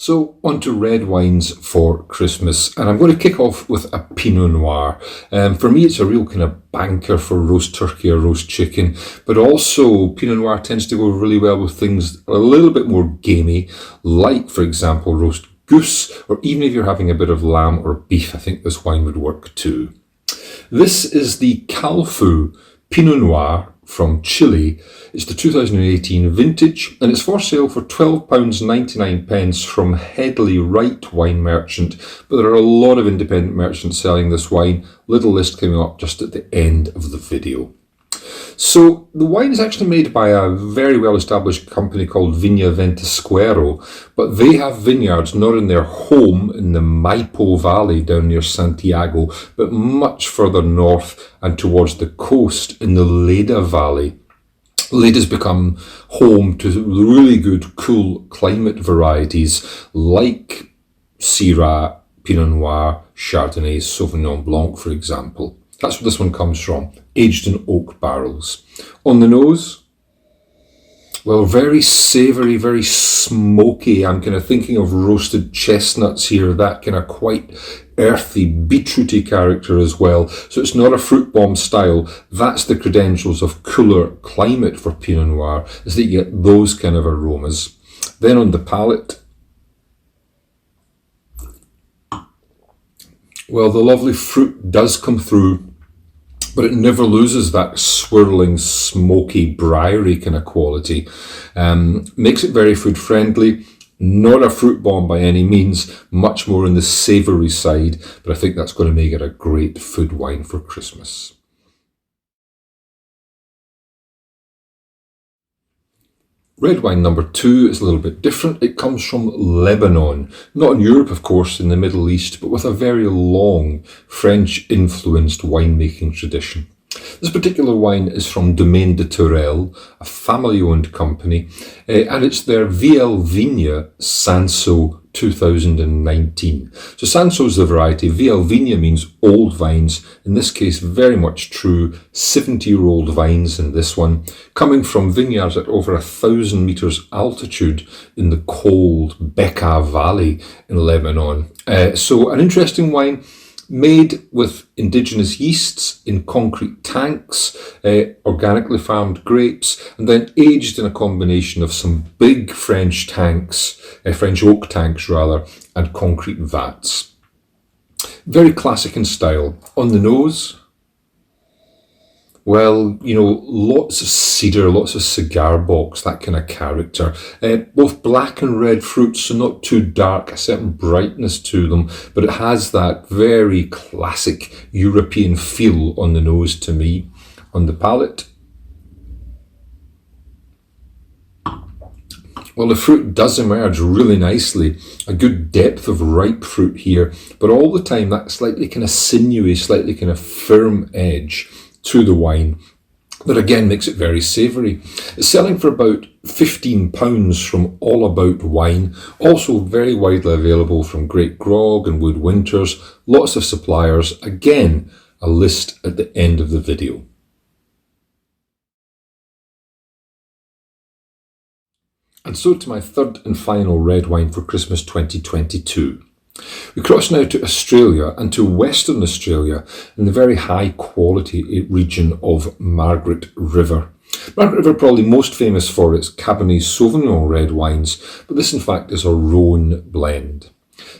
So on to red wines for Christmas, and I'm going to kick off with a Pinot Noir. For me, it's a real kind of banker for roast turkey or roast chicken, but also Pinot Noir tends to go really well with things a little bit more gamey, like, for example, roast goose, or even if you're having a bit of lamb or beef, I think this wine would work too. This is the Calfu Pinot Noir from Chile. It's the 2018 vintage, and it's for sale for £12.99 from Headley Wright Wine Merchant, but there are a lot of independent merchants selling this wine. Little list coming up just at the end of the video. So the wine is actually made by a very well-established company called Viña Ventisquero, but they have vineyards not in their home in the Maipo Valley down near Santiago, but much further north and towards the coast in the Leda Valley. Leda's become home to really good, cool climate varieties like Syrah, Pinot Noir, Chardonnay, Sauvignon Blanc, for example. That's where this one comes from, aged in oak barrels. On the nose, well, very savoury, very smoky. I'm kind of thinking of roasted chestnuts here, that kind of quite earthy, beetrooty character as well. So it's not a fruit bomb style. That's the credentials of cooler climate for Pinot Noir, is that you get those kind of aromas. Then on the palate, well, the lovely fruit does come through, but it never loses that swirling, smoky, briary kind of quality. Makes it very food friendly. Not a fruit bomb by any means, much more on the savoury side, but I think that's going to make it a great food wine for Christmas. Red wine number 2 is a little bit different. It comes from Lebanon, not in Europe, of course, in the Middle East, but with a very long French-influenced winemaking tradition. This particular wine is from Domaine de Tourelle, a family-owned company, and it's their VL Vigna Sanso 2019. So Sanso is the variety. VL Vigna means old vines. In this case, very much true. 70-year-old vines in this one, coming from vineyards at over 1,000 meters altitude in the cold Bekaa Valley in Lebanon. So an interesting wine, made with indigenous yeasts in concrete tanks, organically farmed grapes, and then aged in a combination of some big French tanks, French oak tanks rather, and concrete vats. Very classic in style. On the nose, well, you know, lots of cedar, lots of cigar box, that kind of character. Both black and red fruits, so not too dark, a certain brightness to them, but it has that very classic European feel on the nose to me. On the palate, well, the fruit does emerge really nicely. A good depth of ripe fruit here, but all the time that slightly kind of sinewy, slightly kind of firm edge to the wine, that again makes it very savoury. It's selling for about £15 from All About Wine, also very widely available from Great Grog and Wood Winters, lots of suppliers. Again, a list at the end of the video. And so to my third and final red wine for Christmas 2022. We cross now to Australia, and to Western Australia in the very high quality region of Margaret River. Margaret River probably most famous for its Cabernet Sauvignon red wines, but this in fact is a Rhone blend.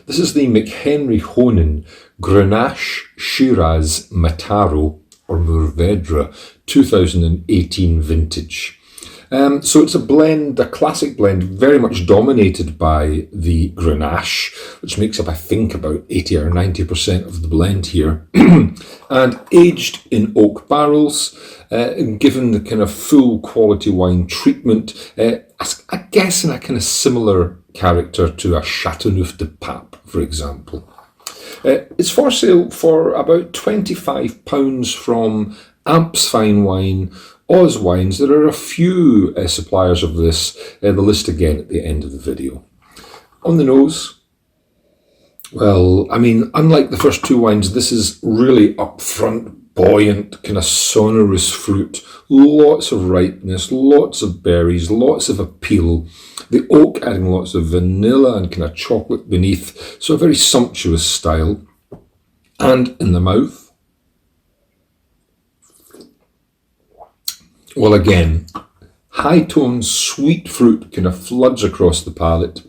This is the McHenry Honan Grenache Shiraz Mataro or Mourvedre 2018 vintage. So it's a blend, a classic blend, very much dominated by the Grenache, which makes up, I think, about 80 or 90% of the blend here, and aged in oak barrels, and given the kind of full quality wine treatment, I guess in a kind of similar character to a Chateauneuf de Pape, for example. It's for sale for about £25 from Amps Fine Wine, Oz Wines. There are a few suppliers of this, the list again at the end of the video. On the nose, well, I mean, unlike the first two wines, this is really upfront, buoyant, kind of sonorous fruit, lots of ripeness, lots of berries, lots of appeal. The oak adding lots of vanilla and kind of chocolate beneath, so a very sumptuous style. And in the mouth, well, again, high-toned sweet fruit kind of floods across the palate,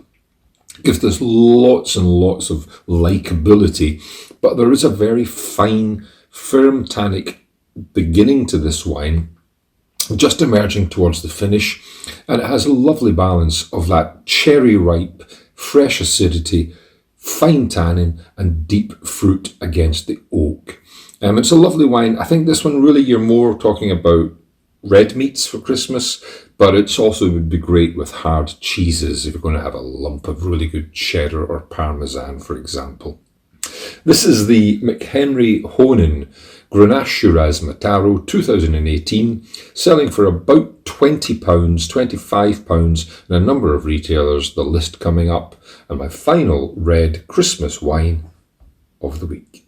gives this lots and lots of likability, but there is a very fine, firm tannic beginning to this wine, just emerging towards the finish, and it has a lovely balance of that cherry ripe, fresh acidity, fine tannin, and deep fruit against the oak. It's a lovely wine. I think this one really you're more talking about red meats for Christmas, but it's also would be great with hard cheeses if you're going to have a lump of really good cheddar or parmesan, for example. This is the McHenry Honan Grenache Shiraz Mataro 2018, selling for about £20, £25 in a number of retailers, the list coming up, and my final red Christmas wine of the week.